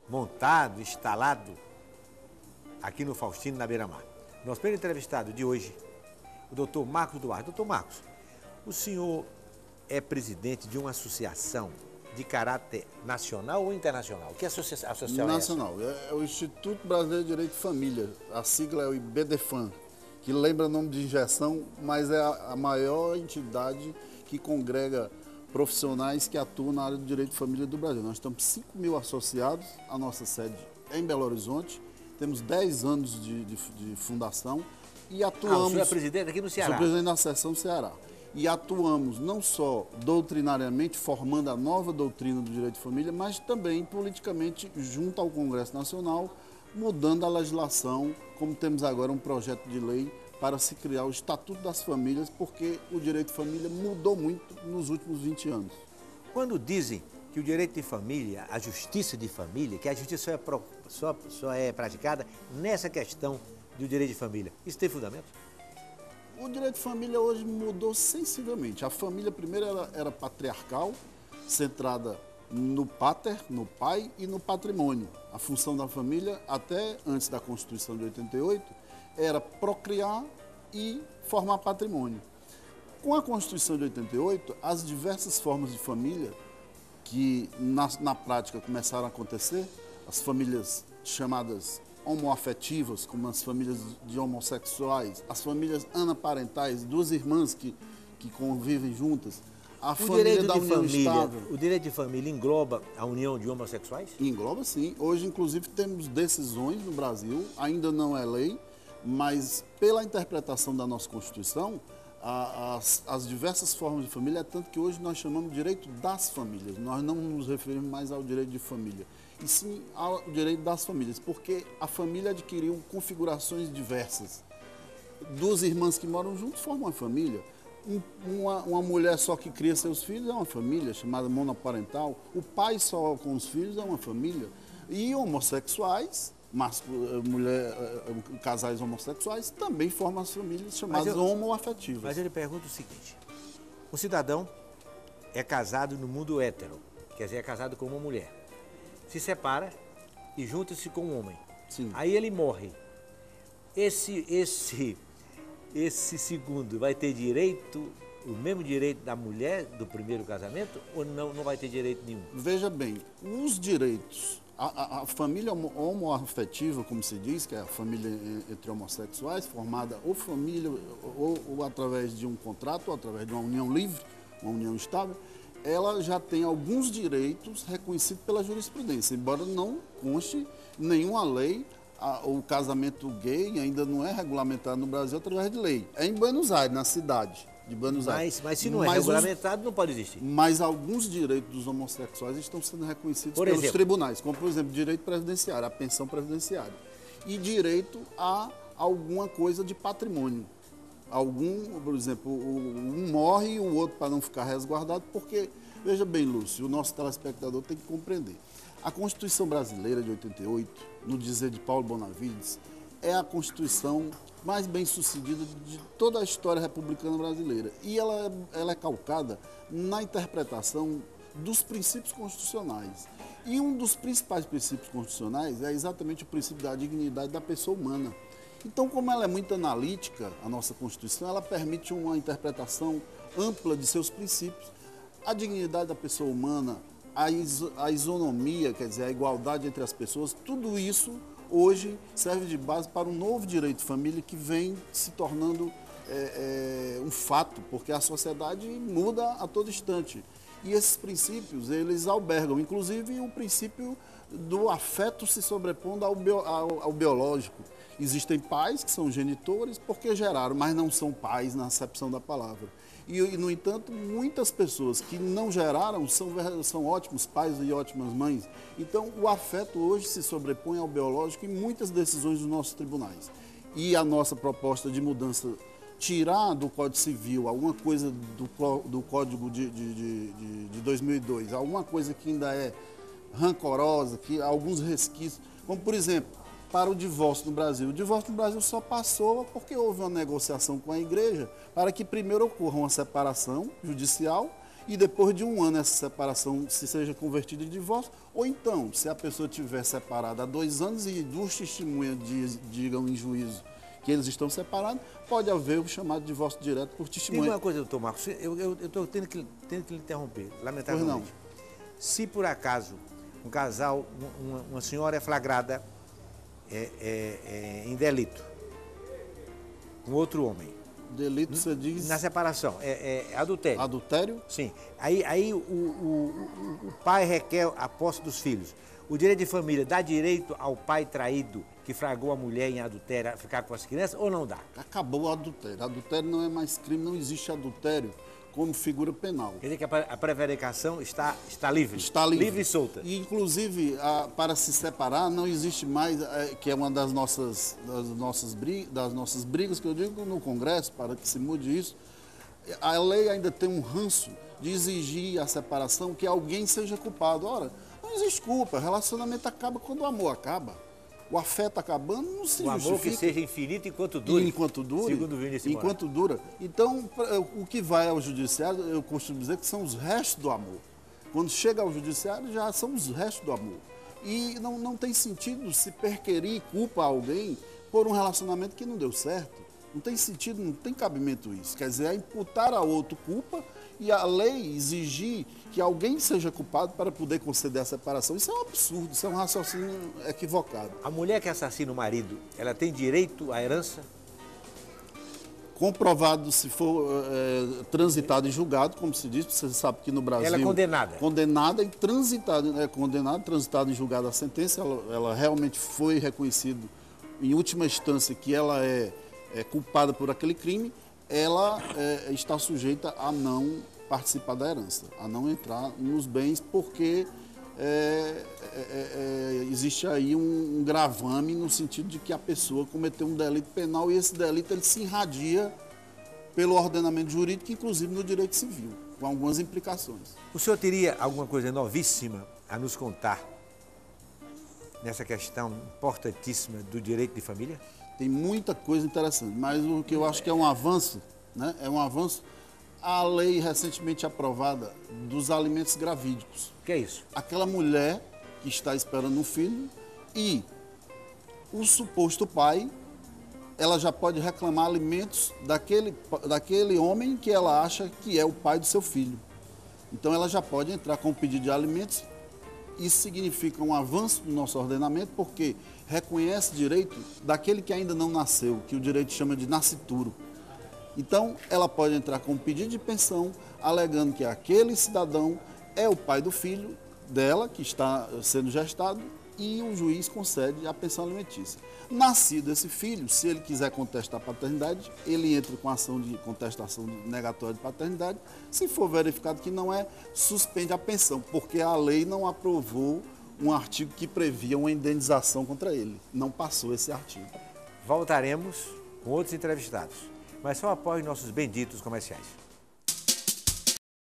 montado, instalado aqui no Faustino, na Beira-Mar. Nosso primeiro entrevistado de hoje, o doutor Marcos Duarte. Doutor Marcos, o senhor é presidente de uma associação de caráter nacional ou internacional? Que associação é nacional. É o Instituto Brasileiro de Direito de Família. A sigla é o IBDFAM, que lembra nome de injeção, mas é a maior entidade que congrega profissionais que atuam na área do direito de família do Brasil. Nós estamos 5.000 associados, a nossa sede é em Belo Horizonte, temos 10 anos de fundação e atuamos... o senhor é presidente aqui no Ceará? Sou presidente da seção Ceará. E atuamos não só doutrinariamente, formando a nova doutrina do direito de família, mas também politicamente junto ao Congresso Nacional, mudando a legislação, como temos agora um projeto de lei para se criar o Estatuto das Famílias, porque o direito de família mudou muito nos últimos 20 anos. Quando dizem que o direito de família, a justiça de família, que a justiça só é praticada nessa questão do direito de família, isso tem fundamento? O direito de família hoje mudou sensivelmente. A família primeiro era patriarcal, centrada no pater, no pai e no patrimônio. A função da família, até antes da Constituição de 88, era procriar e formar patrimônio. Com a Constituição de 88, as diversas formas de família que na prática começaram a acontecer, as famílias chamadas homoafetivas, como as famílias de homossexuais, as famílias anaparentais, duas irmãs que convivem juntas, a família da união estável. O direito de família engloba a união de homossexuais? Engloba, sim. Hoje, inclusive, temos decisões no Brasil, ainda não é lei, mas pela interpretação da nossa Constituição, as diversas formas de família, é tanto que hoje nós chamamos de direito das famílias. Nós não nos referimos mais ao direito de família, e sim ao direito das famílias, porque a família adquiriu configurações diversas. Duas irmãs que moram juntas formam uma família. Uma mulher só que cria seus filhos é uma família, chamada monoparental. O pai só com os filhos é uma família. E homossexuais, casais homossexuais, também formam as famílias chamadas homoafetivas. Mas eu lhe pergunto o seguinte: o cidadão é casado no mundo hétero, quer dizer, é casado com uma mulher, se separa e junta-se com um homem. Sim. Aí ele morre. Esse segundo vai ter direito, o mesmo direito da mulher do primeiro casamento, ou não vai ter direito nenhum? Veja bem, os direitos, a família homoafetiva, como se diz, que é a família entre homossexuais, formada ou família, ou através de um contrato, ou através de uma união livre, uma união estável, ela já tem alguns direitos reconhecidos pela jurisprudência, embora não conste nenhuma lei. O casamento gay ainda não é regulamentado no Brasil através de lei. É em Buenos Aires, na cidade de Buenos Aires. Mas se não é regulamentado, não pode existir. Mas alguns direitos dos homossexuais estão sendo reconhecidos pelos tribunais, como, por exemplo, direito previdenciário, a pensão previdenciária. E direito a alguma coisa de patrimônio. Por exemplo, um morre e o outro para não ficar resguardado, porque, veja bem, Lúcio, o nosso telespectador tem que compreender. A Constituição Brasileira de 88, no dizer de Paulo Bonavides, é a Constituição mais bem sucedida de toda a história republicana brasileira. E ela é calcada na interpretação dos princípios constitucionais. E um dos principais princípios constitucionais é exatamente o princípio da dignidade da pessoa humana. Então, como ela é muito analítica, a nossa Constituição, ela permite uma interpretação ampla de seus princípios. A dignidade da pessoa humana, a isonomia, quer dizer, a igualdade entre as pessoas, tudo isso hoje serve de base para um novo direito de família que vem se tornando um fato, porque a sociedade muda a todo instante. E esses princípios, eles albergam, inclusive, o princípio do afeto se sobrepondo ao biológico. Existem pais que são genitores porque geraram, mas não são pais na acepção da palavra. E, no entanto, muitas pessoas que não geraram são ótimos pais e ótimas mães. Então, o afeto hoje se sobrepõe ao biológico em muitas decisões dos nossos tribunais. E a nossa proposta de mudança, tirar do Código Civil alguma coisa do Código de 2002, alguma coisa que ainda é rancorosa, que alguns resquícios, como, por exemplo, para o divórcio no Brasil. O divórcio no Brasil só passou porque houve uma negociação com a igreja para que primeiro ocorra uma separação judicial e depois de 1 ano essa separação se seja convertida em divórcio, ou então, se a pessoa estiver separada há 2 anos e 2 testemunhas digam em juízo que eles estão separados, pode haver o chamado divórcio direto por testemunha. Tem uma coisa, doutor Marcos, eu estou tendo que lhe interromper, lamentavelmente. Se por acaso um casal, uma senhora é flagrada em delito, um outro homem. Delito, você diz? Na separação, adultério. Adultério? Sim. Aí o pai requer a posse dos filhos. O direito de família dá direito ao pai traído que flagrou a mulher em adultério a ficar com as crianças ou não dá? Acabou o adultério. Adultério não é mais crime, não existe adultério como figura penal. Quer dizer que a prevaricação está livre? Está livre. Livre e solta. E, inclusive, para se separar, não existe mais, que é uma das nossas brigas, que eu digo no Congresso, para que se mude isso, a lei ainda tem um ranço de exigir a separação, que alguém seja culpado. Ora, não existe culpa, relacionamento acaba quando o amor acaba. O afeto acabando não se justifica. O amor que seja infinito enquanto dure. Enquanto dure. Segundo Vinícius Moraes. Enquanto dura. Então, o que vai ao judiciário, eu costumo dizer que são os restos do amor. Quando chega ao judiciário, já são os restos do amor. E não tem sentido se perquerir culpa a alguém por um relacionamento que não deu certo. Não tem sentido, não tem cabimento isso. Quer dizer, é imputar a outro culpa e a lei exigir que alguém seja culpado para poder conceder a separação. Isso é um absurdo, isso é um raciocínio equivocado. A mulher que assassina o marido, ela tem direito à herança? Comprovado, se for transitado e julgado, como se diz, você sabe que no Brasil... Ela é condenada. Condenada e transitada, transitado e julgada a sentença, ela realmente foi reconhecido em última instância que ela é culpada por aquele crime, ela está sujeita a não participar da herança, a não entrar nos bens, porque existe aí um gravame no sentido de que a pessoa cometeu um delito penal e esse delito ele se irradia pelo ordenamento jurídico, inclusive no direito civil, com algumas implicações. O senhor teria alguma coisa novíssima a nos contar nessa questão importantíssima do direito de família? Tem muita coisa interessante, mas o que eu acho que é um avanço, né? É um avanço a lei recentemente aprovada dos alimentos gravídicos. O que é isso? Aquela mulher que está esperando um filho e o suposto pai, ela já pode reclamar alimentos daquele homem que ela acha que é o pai do seu filho. Então ela já pode entrar com um pedido de alimentos. Isso significa um avanço no nosso ordenamento, porque reconhece direito daquele que ainda não nasceu, que o direito chama de nascituro. Então, ela pode entrar com um pedido de pensão, alegando que aquele cidadão é o pai do filho dela, que está sendo gestado, e o juiz concede a pensão alimentícia. Nascido esse filho, se ele quiser contestar a paternidade, ele entra com ação de contestação negatória de paternidade. Se for verificado que não é, suspende a pensão, porque a lei não aprovou um artigo que previa uma indenização contra ele. Não passou esse artigo. Voltaremos com outros entrevistados, mas só após nossos benditos comerciais.